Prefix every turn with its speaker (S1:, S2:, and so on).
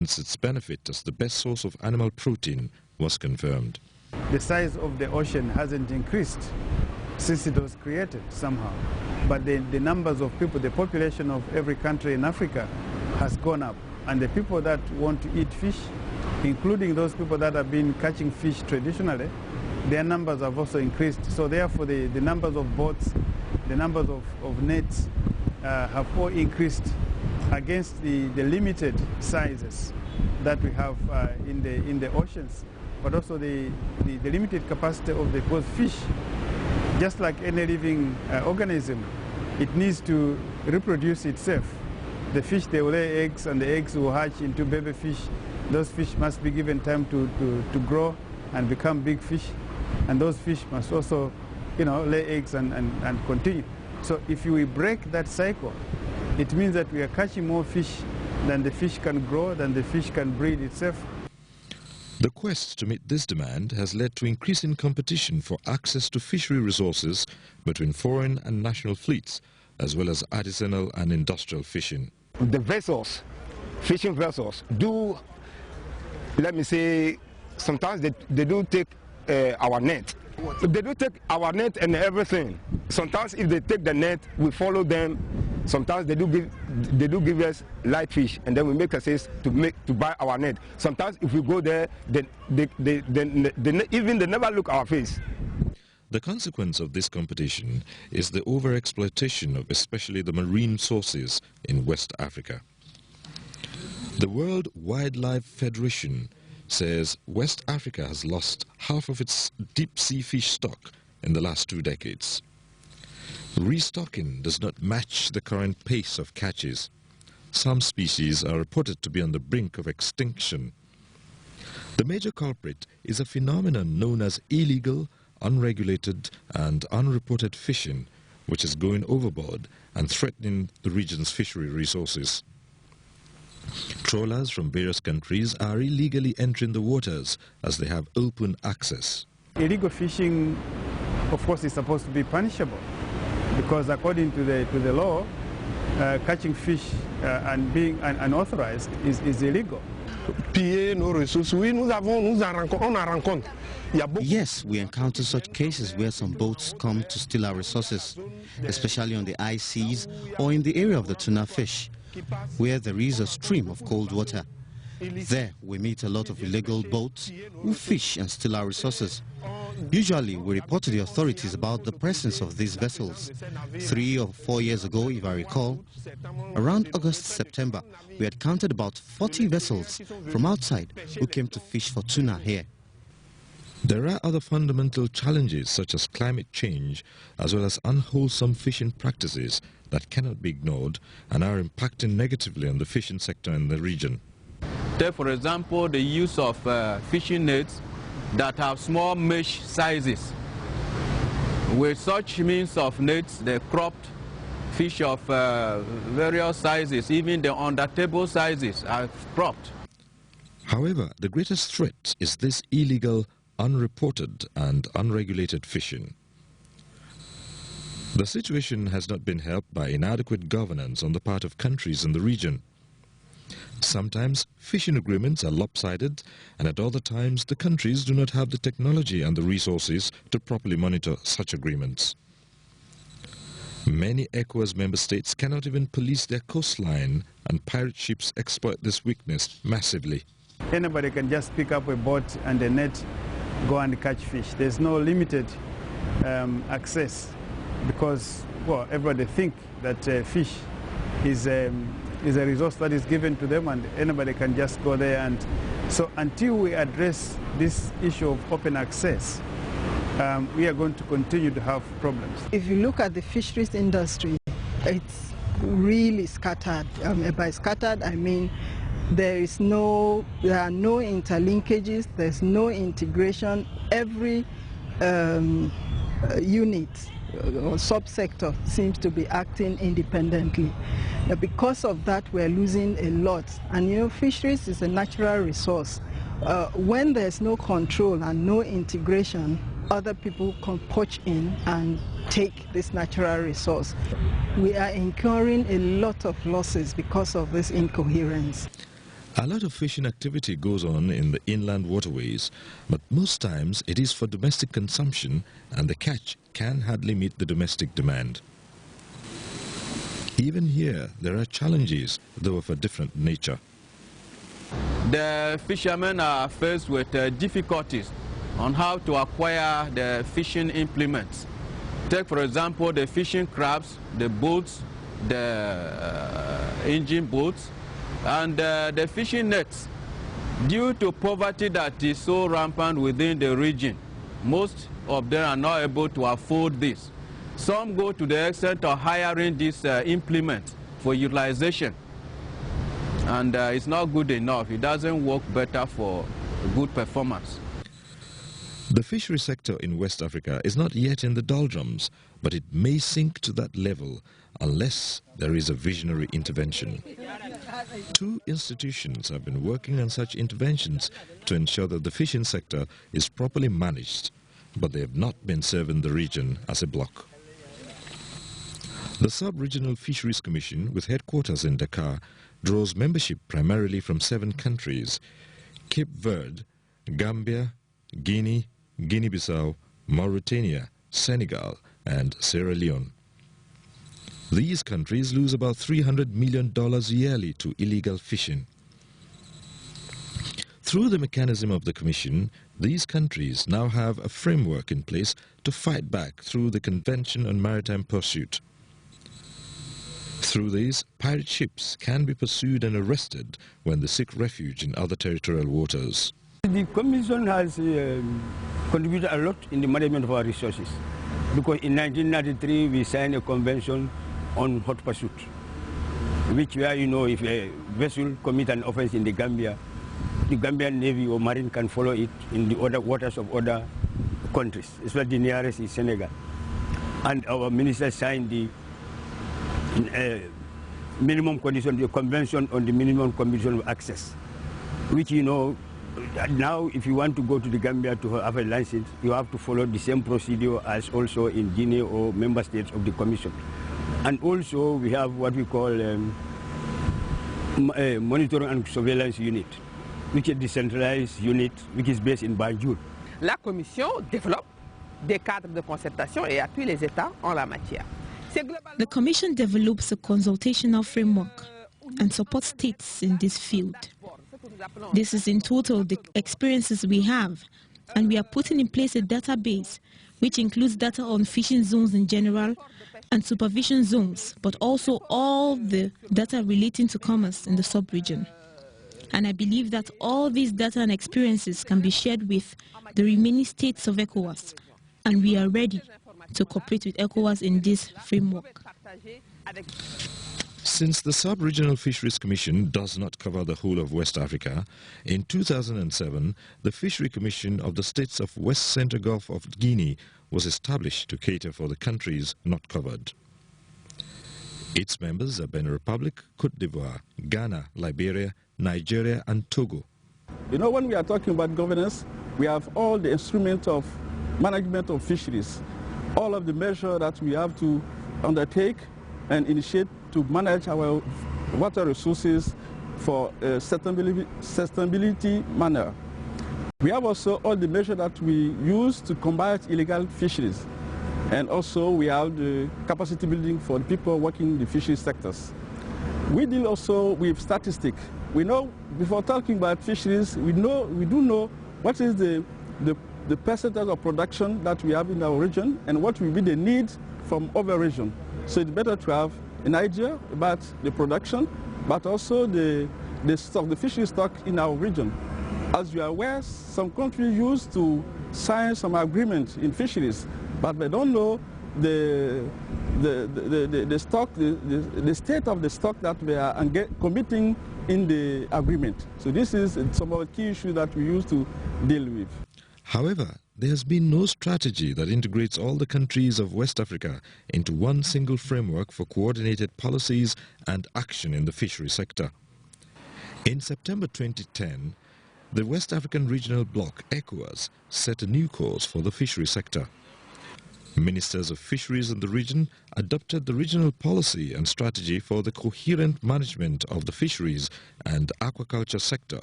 S1: its benefit as the best source of animal protein was confirmed.
S2: The size of the ocean hasn't increased since it was created somehow, but the numbers of people, the population of every country in Africa has gone up, and the people that want to eat fish, including those people that have been catching fish traditionally, their numbers have also increased. So therefore the numbers of boats, the numbers of nets have all increased against the limited sizes that we have in the oceans, but also the limited capacity of the both fish. Just like any living organism, it needs to reproduce itself. The fish, they will lay eggs, and the eggs will hatch into baby fish. Those fish must be given time to grow and become big fish, and those fish must also, lay eggs and continue. So if we break that cycle, it means that we are catching more fish than the fish can grow, than the fish can breed itself.
S1: The quest to meet this demand has led to increasing competition for access to fishery resources between foreign and national fleets, as well as artisanal and industrial fishing.
S3: The vessels, fishing vessels, do, let me say, sometimes they do take our net. They do take our net and everything. Sometimes if they take the net, we follow them. Sometimes they do give us light fish, and then we make a sense to buy our net. Sometimes if we go there, they never look our face.
S1: The consequence of this competition is the overexploitation of especially the marine sources in West Africa. The World Wildlife Federation says West Africa has lost half of its deep-sea fish stock in the last 2 decades. Restocking does not match the current pace of catches. Some species are reported to be on the brink of extinction. The major culprit is a phenomenon known as illegal, unregulated and unreported fishing, which is going overboard and threatening the region's fishery resources. Trawlers from various countries are illegally entering the waters as they have open access.
S2: Illegal fishing, of course, is supposed to be punishable, because according to the law, catching fish and being unauthorized is illegal.
S4: Yes, we encounter such cases where some boats come to steal our resources, especially on the high seas or in the area of the tuna fish, where there is a stream of cold water. There we meet a lot of illegal boats who fish and steal our resources. Usually we report to the authorities about the presence of these vessels. 3 or 4 years ago, if I recall, around August-September, we had counted about 40 vessels from outside who came to fish for tuna here.
S1: There are other fundamental challenges such as climate change as well as unwholesome fishing practices that cannot be ignored and are impacting negatively on the fishing sector in the region.
S5: Take, for example, the use of fishing nets that have small mesh sizes. With such means of nets, the cropped fish of various sizes, even the under-table sizes, are cropped.
S1: However, the greatest threat is this illegal, unreported and unregulated fishing. The situation has not been helped by inadequate governance on the part of countries in the region. Sometimes fishing agreements are lopsided, and at other times the countries do not have the technology and the resources to properly monitor such agreements. Many ECOWAS member states cannot even police their coastline, and pirate ships exploit this weakness massively.
S2: Anybody can just pick up a boat and a net, go and catch fish. There's no limited access, because, well, everybody think that fish is a resource that is given to them, and anybody can just go there. And so until we address this issue of open access, we are going to continue to have problems.
S6: If you look at the fisheries industry, it's really scattered. By scattered, I mean there are no interlinkages, there's no integration. Every unit or subsector seems to be acting independently. Because of that, we're losing a lot. And fisheries is a natural resource. When there's no control and no integration, other people can poach in and take this natural resource. We are incurring a lot of losses because of this incoherence.
S1: A lot of fishing activity goes on in the inland waterways, but most times it is for domestic consumption and the catch can hardly meet the domestic demand. Even here, there are challenges, though of a different nature.
S5: The fishermen are faced with difficulties on how to acquire the fishing implements. Take, for example, the fishing crabs, the boats, the engine boats, and the fishing nets. Due to poverty that is so rampant within the region, most of them are not able to afford this. Some go to the extent of hiring this implement for utilization, and it's not good enough. It doesn't work better for good performance.
S1: The fishery sector in West Africa is not yet in the doldrums, but it may sink to that level unless there is a visionary intervention. 2 institutions have been working on such interventions to ensure that the fishing sector is properly managed, but they have not been serving the region as a bloc. The Sub-Regional Fisheries Commission, with headquarters in Dakar, draws membership primarily from 7 countries: Cape Verde, Gambia, Guinea, Guinea-Bissau, Mauritania, Senegal, and Sierra Leone. These countries lose about $300 million yearly to illegal fishing. Through the mechanism of the Commission, these countries now have a framework in place to fight back through the Convention on Maritime Pursuit. Through these, pirate ships can be pursued and arrested when they seek refuge in other territorial waters.
S3: The Commission has contributed a lot in the management of our resources, because in 1993 we signed a convention on hot pursuit, which where, you know, if a vessel commits an offense in the Gambia, the Gambian Navy or Marine can follow it in the other waters of other countries, especially the nearest is Senegal. And our minister signed the minimum condition, the convention on the minimum condition of access, which, you know, now if you want to go to the Gambia to have a license, you have to follow the same procedure as also in Guinea or member states of the Commission. And also we have what we call a monitoring and surveillance unit, which is a decentralized unit which is based in Banjul.
S7: La Commission développe des cadres de concertation et appuie les États en la matière.
S8: The Commission develops a consultational framework and supports states in this field. This is in total the experiences we have, and we are putting in place a database which includes data on fishing zones in general and supervision zones, but also all the data relating to commerce in the sub-region. And I believe that all these data and experiences can be shared with the remaining states of ECOWAS, and we are ready to cooperate with ECOWAS in this framework.
S1: Since the Sub-Regional Fisheries Commission does not cover the whole of West Africa, in 2007, the Fishery Commission of the states of West Central Gulf of Guinea was established to cater for the countries not covered. Its members are Benin Republic, Cote d'Ivoire, Ghana, Liberia, Nigeria, and Togo.
S2: You know, when we are talking about governance, we have all the instruments of management of fisheries, all of the measures that we have to undertake and initiate to manage our water resources for a sustainability manner. We have also all the measures that we use to combat illegal fisheries. And also we have the capacity building for the people working in the fisheries sectors. We deal also with statistics. We know, before talking about fisheries, we do know what is the percentage of production that we have in our region and what will be the need from other regions. So it's better to have an idea about the production, but also the stock, the fishery stock in our region. As you are aware, some countries used to sign some agreement in fisheries, but they don't know the stock, the state of the stock that they are committing in the agreement. So this is some of the key issues that we used to deal with.
S1: However, there has been no strategy that integrates all the countries of West Africa into one single framework for coordinated policies and action in the fishery sector. In September 2010, the West African Regional Bloc, ECOWAS, set a new course for the fishery sector. Ministers of fisheries in the region adopted the regional policy and strategy for the coherent management of the fisheries and aquaculture sector